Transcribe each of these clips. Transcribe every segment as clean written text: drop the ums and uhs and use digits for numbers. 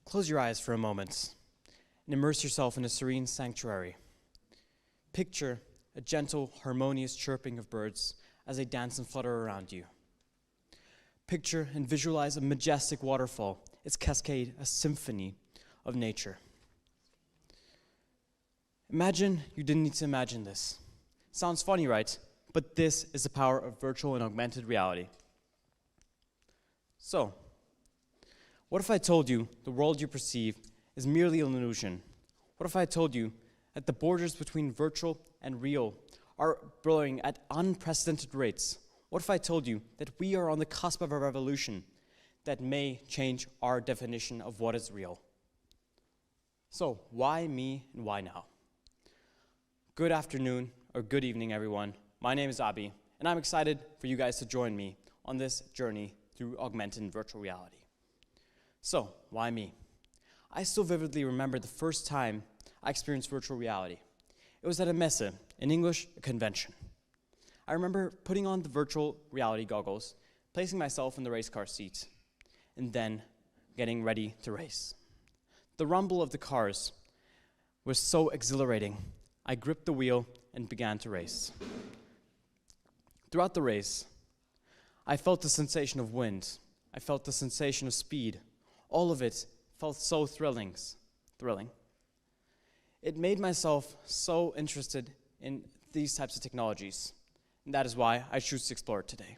Close your eyes for a moment and immerse yourself in a serene sanctuary. Picture a gentle, harmonious chirping of birds as they dance and flutter around you. Picture and visualize a majestic waterfall, its cascade a symphony of nature. Imagine you didn't need to imagine this. Sounds funny, right? But this is the power of virtual and augmented reality. So, what if I told you the world you perceive is merely an illusion? What if I told you that the borders between virtual and real are blurring at unprecedented rates? What if I told you that we are on the cusp of a revolution that may change our definition of what is real? So, why me and why now? Good afternoon or good evening, everyone. My name is Abhi, and I'm excited for you guys to join me on this journey through augmented and virtual reality. So, why me? I still vividly remember the first time I experienced virtual reality. It was at a messe, in English, a convention. I remember putting on the virtual reality goggles, placing myself in the race car seat, and then getting ready to race. The rumble of the cars was so exhilarating. I gripped the wheel and began to race. Throughout the race, I felt the sensation of wind. I felt the sensation of speed. All of it felt so thrilling. It made myself so interested in these types of technologies, and that is why I choose to explore it today.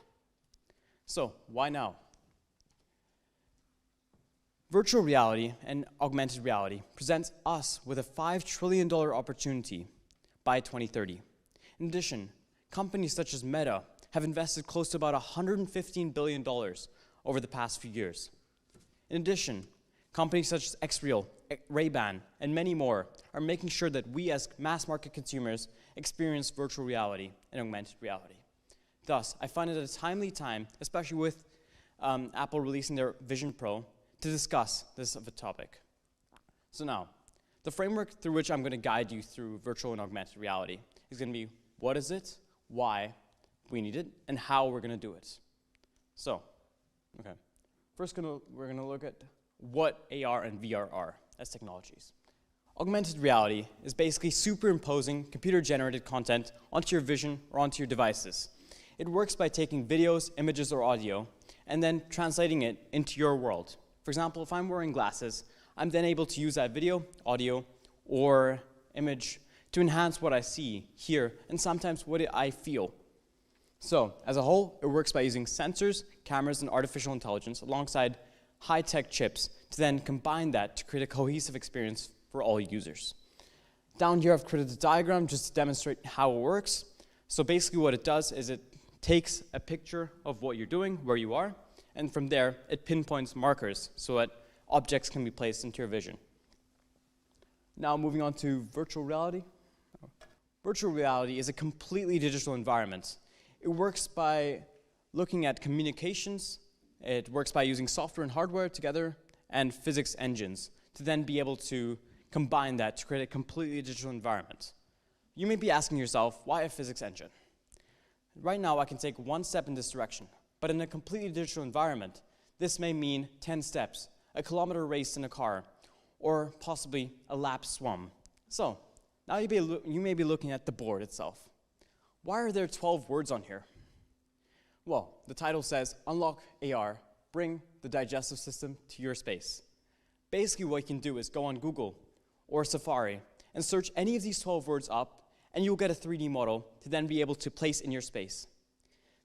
So, why now? Virtual reality and augmented reality presents us with a $5 trillion opportunity by 2030. In addition, companies such as Meta have invested close to about $115 billion over the past few years. In addition, companies such as Xreal, Ray-Ban, and many more are making sure that we as mass market consumers experience virtual reality and augmented reality. Thus, I find it a timely time, especially with Apple releasing their Vision Pro, to discuss this of a topic. So now, the framework through which I'm going to guide you through virtual and augmented reality is going to be what is it, why we need it, and how we're going to do it. So, okay. First, we're going to look at what AR and VR are as technologies. Augmented reality is basically superimposing computer-generated content onto your vision or onto your devices. It works by taking videos, images, or audio, and then translating it into your world. For example, if I'm wearing glasses, I'm then able to use that video, audio, or image to enhance what I see, hear, and sometimes what I feel. So, as a whole, it works by using sensors, cameras, and artificial intelligence alongside high-tech chips to then combine that to create a cohesive experience for all users. Down here, I've created a diagram just to demonstrate how it works. So basically what it does is it takes a picture of what you're doing, where you are, and from there, it pinpoints markers so that objects can be placed into your vision. Now moving on to virtual reality. Virtual reality is a completely digital environment. It works by looking at communications. It works by using software and hardware together and physics engines to then be able to combine that to create a completely digital environment. You may be asking yourself, why a physics engine? Right now, I can take one step in this direction, but in a completely digital environment, this may mean 10 steps, a kilometer race in a car, or possibly a lap swum. So, now you may be looking at the board itself. Why are there 12 words on here? Well, the title says, Unlock AR, bring the digestive system to your space. Basically what you can do is go on Google or Safari and search any of these 12 words up, and you'll get a 3D model to then be able to place in your space.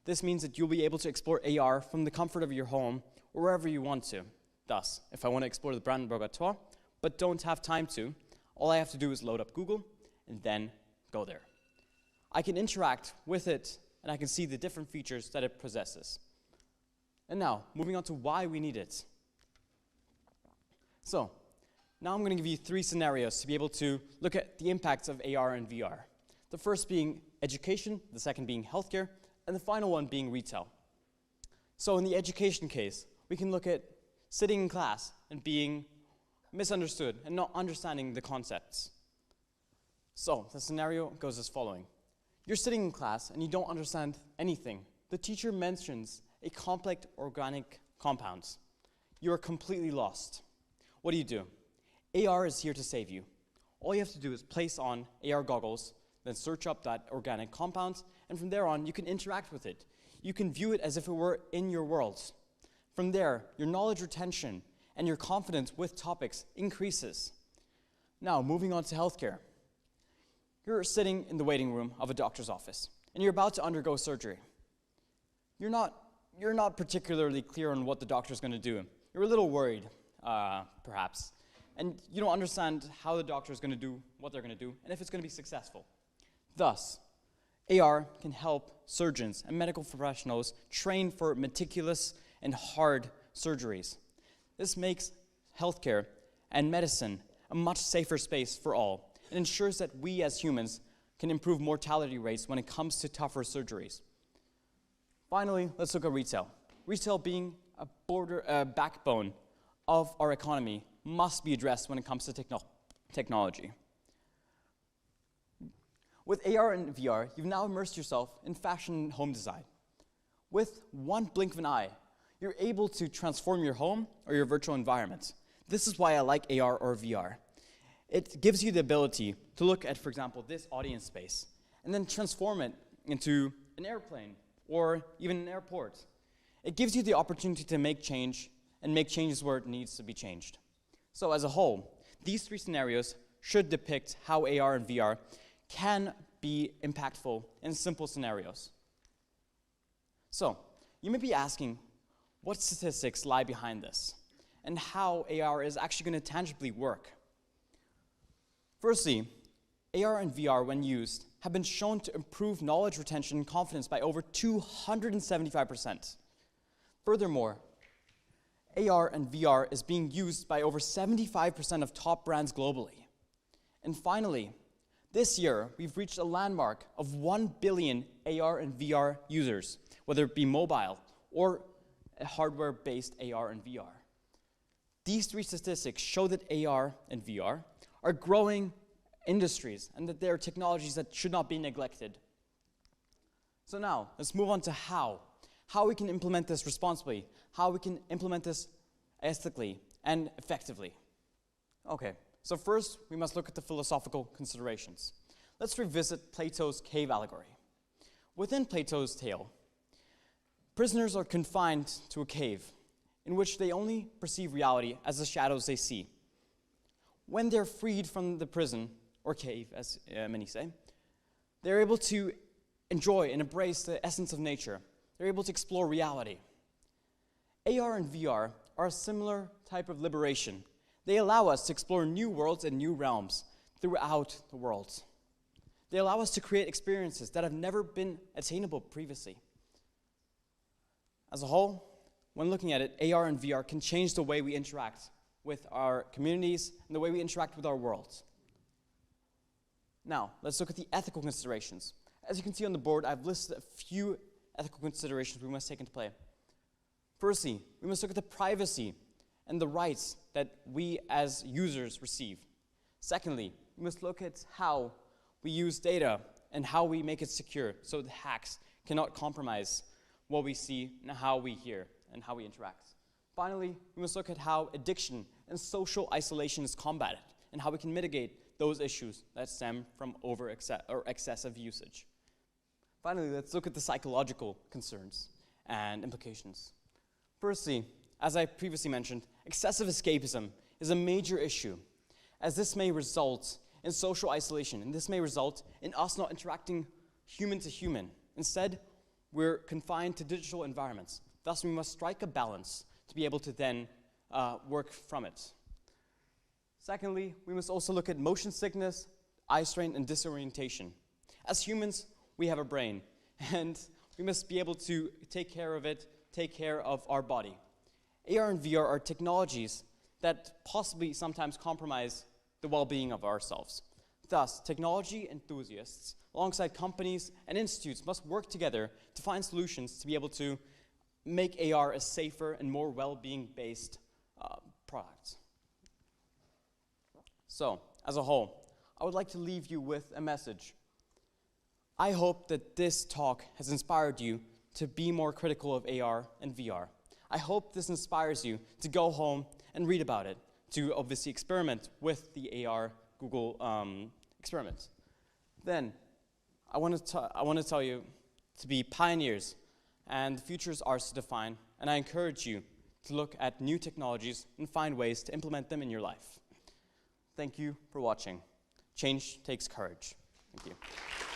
This means that you'll be able to explore AR from the comfort of your home or wherever you want to. Thus, if I want to explore the Brandenburg Tor, but don't have time to, all I have to do is load up Google and then go there. I can interact with it, and I can see the different features that it possesses. And now, moving on to why we need it. So, now I'm going to give you 3 scenarios to be able to look at the impacts of AR and VR. The first being education, the second being healthcare, and the final one being retail. So in the education case, we can look at sitting in class and being misunderstood and not understanding the concepts. So the scenario goes as following. You're sitting in class and you don't understand anything. The teacher mentions a complex organic compound. You are completely lost. what do? AR is here to save you. All you have to do is place on AR goggles, then search up that organic compound, and from there on, you can interact with it. You can view it as if it were in your world. From there, your knowledge retention and your confidence with topics increases. Now, moving on to healthcare. You're sitting in the waiting room of a doctor's office, and you're about to undergo surgery. You're not particularly clear on what the doctor's going to do. You're a little worried, perhaps, and you don't understand how the doctor is going to do what they're going to do, and if it's going to be successful. Thus, AR can help surgeons and medical professionals train for meticulous and hard surgeries. This makes healthcare and medicine a much safer space for all, and ensures that we as humans can improve mortality rates when it comes to tougher surgeries. Finally, let's look at retail. Retail, being a backbone of our economy, must be addressed when it comes to technology. With AR and VR, you've now immersed yourself in fashion and home design. With one blink of an eye, you're able to transform your home or your virtual environment. This is why I like AR or VR. It gives you the ability to look at, for example, this audience space, and then transform it into an airplane or even an airport. It gives you the opportunity to make change and make changes where it needs to be changed. So as a whole, these three scenarios should depict how AR and VR can be impactful in simple scenarios. So, you may be asking, what statistics lie behind this, and how AR is actually going to tangibly work? Firstly, AR and VR, when used, have been shown to improve knowledge retention and confidence by over 275%. Furthermore, AR and VR is being used by over 75% of top brands globally. And finally, this year, we've reached a landmark of 1 billion AR and VR users, whether it be mobile or a hardware-based AR and VR. These three statistics show that AR and VR are growing industries and that they are technologies that should not be neglected. So now, let's move on to how we can implement this responsibly, how we can implement this ethically and effectively. Okay, so first, we must look at the philosophical considerations. Let's revisit Plato's cave allegory. Within Plato's tale, prisoners are confined to a cave in which they only perceive reality as the shadows they see. When they're freed from the prison, or cave, as many say, they're able to enjoy and embrace the essence of nature. They're able to explore reality. AR and VR are a similar type of liberation. They allow us to explore new worlds and new realms throughout the world. They allow us to create experiences that have never been attainable previously. As a whole, when looking at it, AR and VR can change the way we interact with our communities and the way we interact with our world. Now, let's look at the ethical considerations. As you can see on the board, I've listed a few ethical considerations we must take into play. Firstly, we must look at the privacy and the rights that we as users receive. Secondly, we must look at how we use data and how we make it secure so that hacks cannot compromise what we see and how we hear and how we interact. Finally, we must look at how addiction and social isolation is combated and how we can mitigate those issues that stem from excessive usage. Finally, let's look at the psychological concerns and implications. Firstly, as I previously mentioned, excessive escapism is a major issue, as this may result in social isolation, and this may result in us not interacting human to human. Instead, we're confined to digital environments. Thus, we must strike a balance to be able to then work from it. Secondly, we must also look at motion sickness, eye strain, and disorientation. As humans, we have a brain, and we must be able to take care of it, take care of our body. AR and VR are technologies that possibly sometimes compromise the well-being of ourselves. Thus, technology enthusiasts, alongside companies and institutes, must work together to find solutions to be able to make AR a safer and more well-being-based product. So, as a whole, I would like to leave you with a message. I hope that this talk has inspired you to be more critical of AR and VR. I hope this inspires you to go home and read about it, to obviously experiment with the AR Google experiment. Then, I want to tell you to be pioneers, and the future is ours to define, and I encourage you to look at new technologies and find ways to implement them in your life. Thank you for watching. Change takes courage. Thank you.